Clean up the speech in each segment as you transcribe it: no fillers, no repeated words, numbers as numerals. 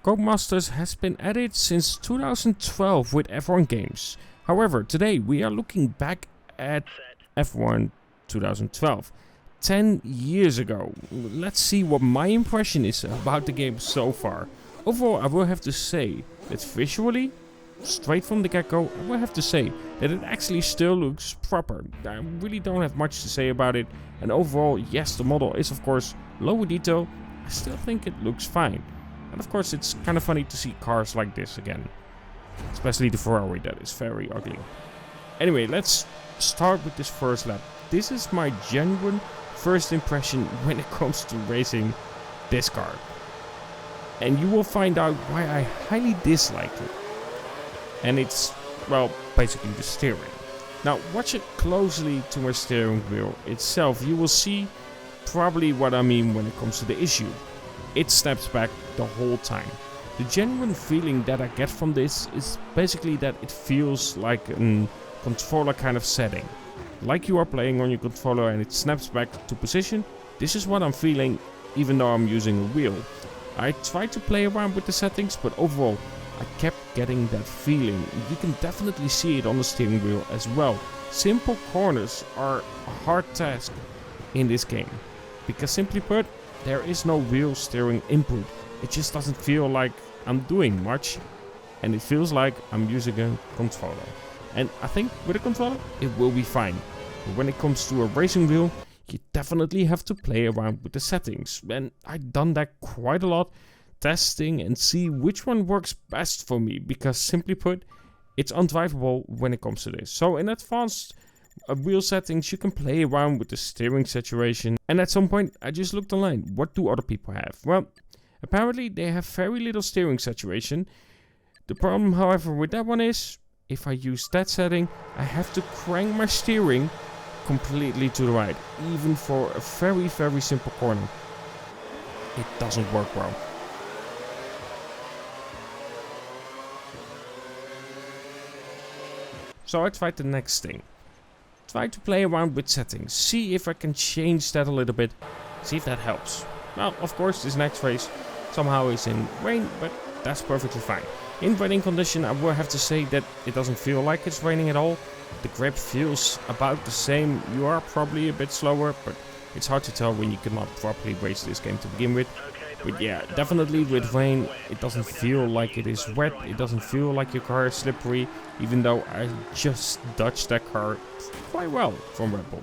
Codemasters has been at it since 2012 with F1 games. However, today we are looking back at F1 2012. 10 years ago. Let's see what my impression is about the game so far. Overall, I will have to say that visually, straight from the get-go, I will have to say that it actually still looks proper. I really don't have much to say about it. And overall, yes, the model is of course lower detail. I still think it looks fine. And of course, it's kind of funny to see cars like this again. Especially the Ferrari, that is very ugly. Anyway, let's start with this first lap. This is my genuine first impression when it comes to racing this car. And you will find out why I highly disliked it. And it's, well, basically the steering. Now, watch it closely to my steering wheel itself. You will see probably what I mean when it comes to the issue. It snaps back the whole time. The genuine feeling that I get from this is basically that it feels like a controller kind of setting. Like you are playing on your controller and it snaps back to position. This is what I'm feeling even though I'm using a wheel. I tried to play around with the settings, but overall I kept getting that feeling. You can definitely see it on the steering wheel as well. Simple corners are a hard task in this game. Because simply put, there is no wheel steering input. It just doesn't feel like I'm doing much. And it feels like I'm using a controller. And I think with a controller, it will be fine. But when it comes to a racing wheel, you definitely have to play around with the settings. And I've done that quite a lot. Testing and see which one works best for me. Because simply put, it's undrivable when it comes to this. So in advanced wheel settings, you can play around with the steering situation. And at some point, I just looked online. What do other people have? Well, apparently they have very little steering saturation. The problem, however, with that one is, if I use that setting, I have to crank my steering completely to the right. Even for a very, very simple corner. It doesn't work well. So I tried the next thing. Try to play around with settings. See if I can change that a little bit. See if that helps. Well, of course, this next race somehow is in rain, but that's perfectly fine. In raining condition, I will have to say that it doesn't feel like it's raining at all. The grip feels about the same. You are probably a bit slower, but it's hard to tell when you cannot properly race this game to begin with. But yeah, definitely with rain, it doesn't feel like it is wet. It doesn't feel like your car is slippery, even though I just dodged that car quite well from Red Bull.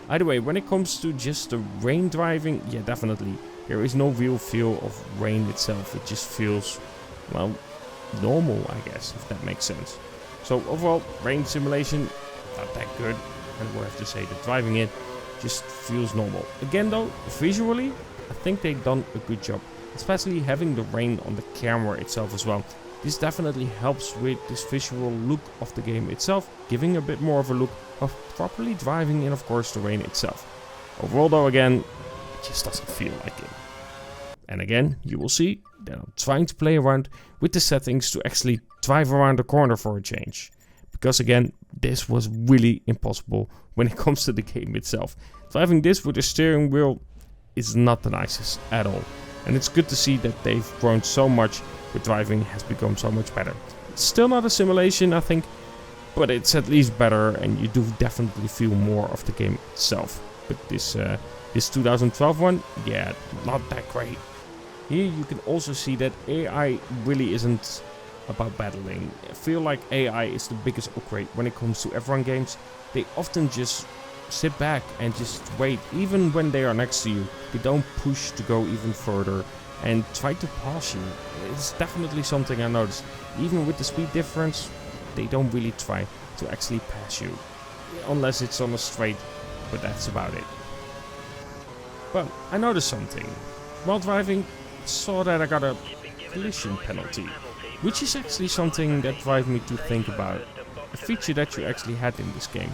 Either way, when it comes to just the rain driving, yeah, definitely. There is no real feel of rain itself. It just feels, well, normal, I guess, if that makes sense. So overall, rain simulation, not that good. And we'll have to say that driving it just feels normal. Again though, visually, I think they've done a good job, especially having the rain on the camera itself as well. This definitely helps with this visual look of the game itself, giving a bit more of a look of properly driving in, of course, the rain itself. Overall though, again, it just doesn't feel like it. And again, you will see that I'm trying to play around with the settings to actually drive around the corner for a change. Because again, this was really impossible when it comes to the game itself. Driving this with the steering wheel is not the nicest at all. And it's good to see that they've grown so much with driving has become so much better. It's still not a simulation, I think, but it's at least better and you do definitely feel more of the game itself. But this 2012 one, yeah, not that great. Here you can also see that AI really isn't about battling. I feel like AI is the biggest upgrade when it comes to F1 games. They often just sit back and just wait. Even when they are next to you, they don't push to go even further and try to pass you. It's definitely something I noticed. Even with the speed difference, they don't really try to actually pass you. Unless it's on a straight, but that's about it. But I noticed something. While driving, saw that I got a collision penalty, which is actually something that drives me to think about a feature that you actually had in this game.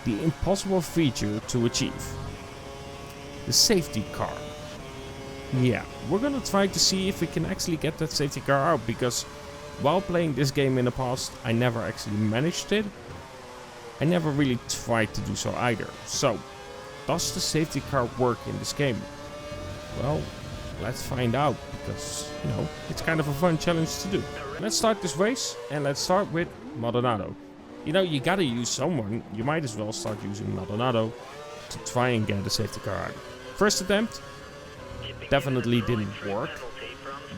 The impossible feature to achieve. The safety car. Yeah, we're gonna try to see if we can actually get that safety car out, because while playing this game in the past, I never actually managed it. I never really tried to do so either. So, does the safety car work in this game? Well, let's find out, because, you know, it's kind of a fun challenge to do. Let's start this race, and let's start with Maldonado. You know, you gotta use someone. You might as well start using Maldonado to try and get a safety car out. First attempt definitely didn't work.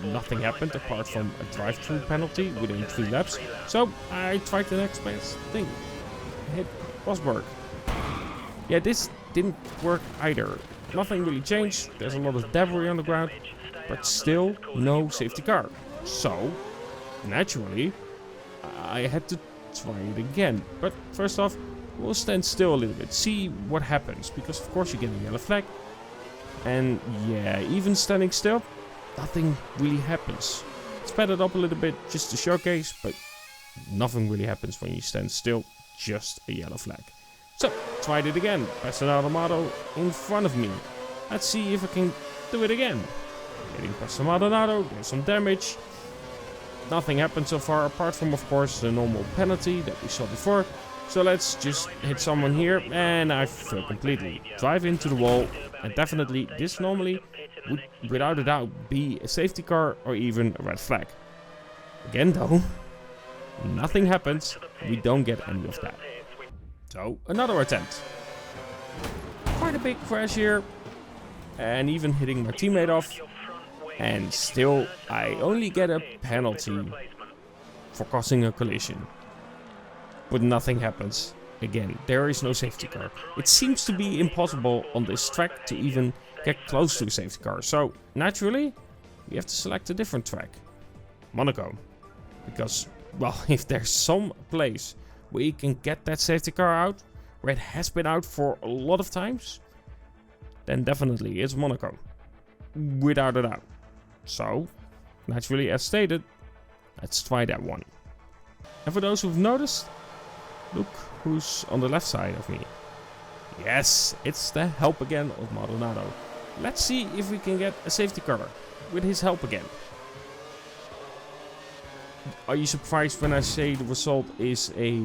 Nothing happened apart from a drive-through penalty within 3 laps. So I tried the next best thing. Hit Rosberg. Yeah, this didn't work either. Nothing really changed. There's a lot of debris on the ground, but still no safety car. So naturally, I had to try it again. But first off, we'll stand still a little bit, see what happens, because of course you get a yellow flag. And yeah, even standing still, nothing really happens. Sped it up a little bit just to showcase, but nothing really happens when you stand still, just a yellow flag. So, tried it again. Pastor Maldonado in front of me. Let's see if I can do it again. Hitting Pastor Maldonado, there's some damage. Nothing happened so far, apart from, of course, the normal penalty that we saw before. So let's just hit someone here, and I fail completely. Drive into the wall, and definitely this normally would, without a doubt, be a safety car or even a red flag. Again though, nothing happens, we don't get any of that. So, another attempt. Quite a big crash here, and even hitting my teammate off. And still, I only get a penalty for causing a collision. But nothing happens. Again, there is no safety car. It seems to be impossible on this track to even get close to a safety car. So, naturally, we have to select a different track. Monaco. Because, well, if there's some place where you can get that safety car out, where it has been out for a lot of times, then definitely it's Monaco. Without a doubt. So, naturally, as stated, let's try that one. And for those who've noticed, look who's on the left side of me. Yes, it's the help again of Maldonado. Let's see if we can get a safety car with his help again. Are you surprised when I say the result is a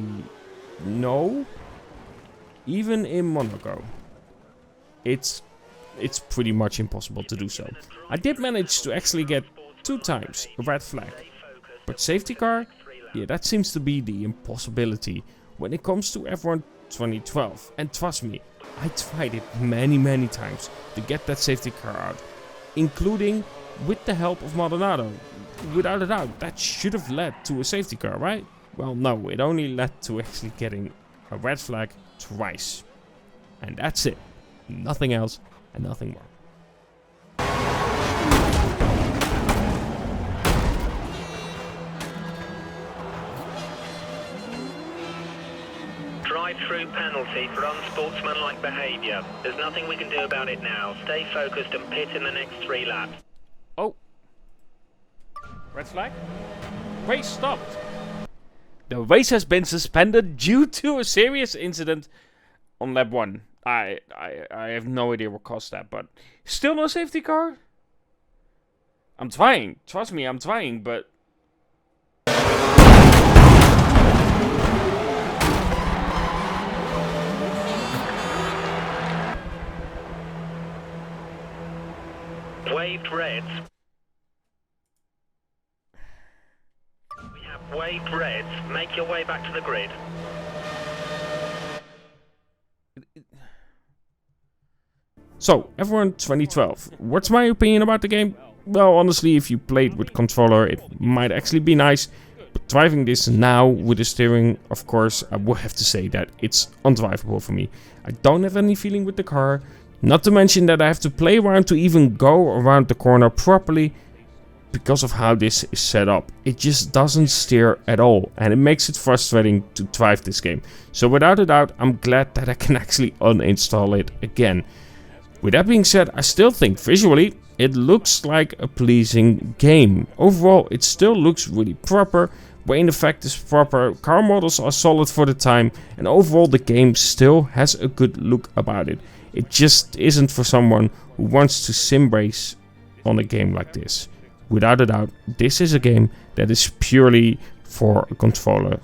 no? Even in Monaco, it's pretty much impossible to do so. I did manage to actually get 2 times a red flag. But safety car? Yeah, that seems to be the impossibility when it comes to F1 2012. And trust me, I tried it many times to get that safety car out. Including with the help of Maldonado. Without a doubt, that should have led to a safety car, right? Well, no, it only led to actually getting a red flag twice. And that's it. Nothing else and nothing more. Drive-through penalty for unsportsmanlike behaviour. There's nothing we can do about it now. Stay focused and pit in the next 3 laps. Oh. Red flag? Race stopped. The race has been suspended due to a serious incident on lap 1. I have no idea what caused that, but still no safety car? I'm trying. Trust me, I'm trying, but... Waved reds. We have waved reds. Make your way back to the grid. So, F1 2012. What's my opinion about the game? Well, honestly, if you played with controller, it might actually be nice. But driving this now with the steering, of course, I would have to say that it's undrivable for me. I don't have any feeling with the car. Not to mention that I have to play around to even go around the corner properly because of how this is set up. It just doesn't steer at all, and it makes it frustrating to drive this game. So without a doubt, I'm glad that I can actually uninstall it again. With that being said, I still think visually it looks like a pleasing game. Overall, it still looks really proper. Brain effect is proper, car models are solid for the time, and overall the game still has a good look about it. It just isn't for someone who wants to sim race on a game like this. Without a doubt, this is a game that is purely for a controller.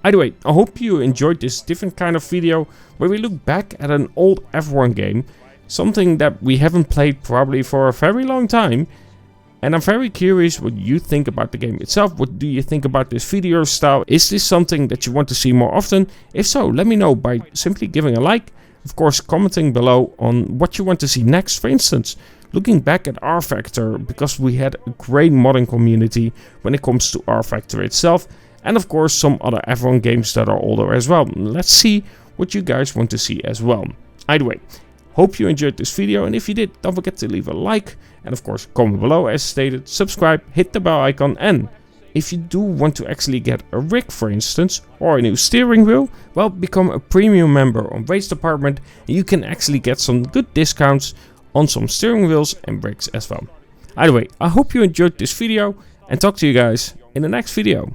Either way, I hope you enjoyed this different kind of video where we look back at an old F1 game something that we haven't played probably for a very long time. And I'm very curious what you think about the game itself. What do you think about this video style? Is this something that you want to see more often? If so, let me know by simply giving a like. Of course, commenting below on what you want to see next. For instance, looking back at R Factor, because we had a great modding community when it comes to R Factor itself. And of course, some other F1 games that are older as well. Let's see what you guys want to see as well. Either way, hope you enjoyed this video, and if you did, don't forget to leave a like. And of course, comment below as stated, subscribe, hit the bell icon, and if you do want to actually get a rig, for instance, or a new steering wheel, well, become a premium member on RaceDepartment, and you can actually get some good discounts on some steering wheels and rigs as well. Either way, I hope you enjoyed this video, and talk to you guys in the next video.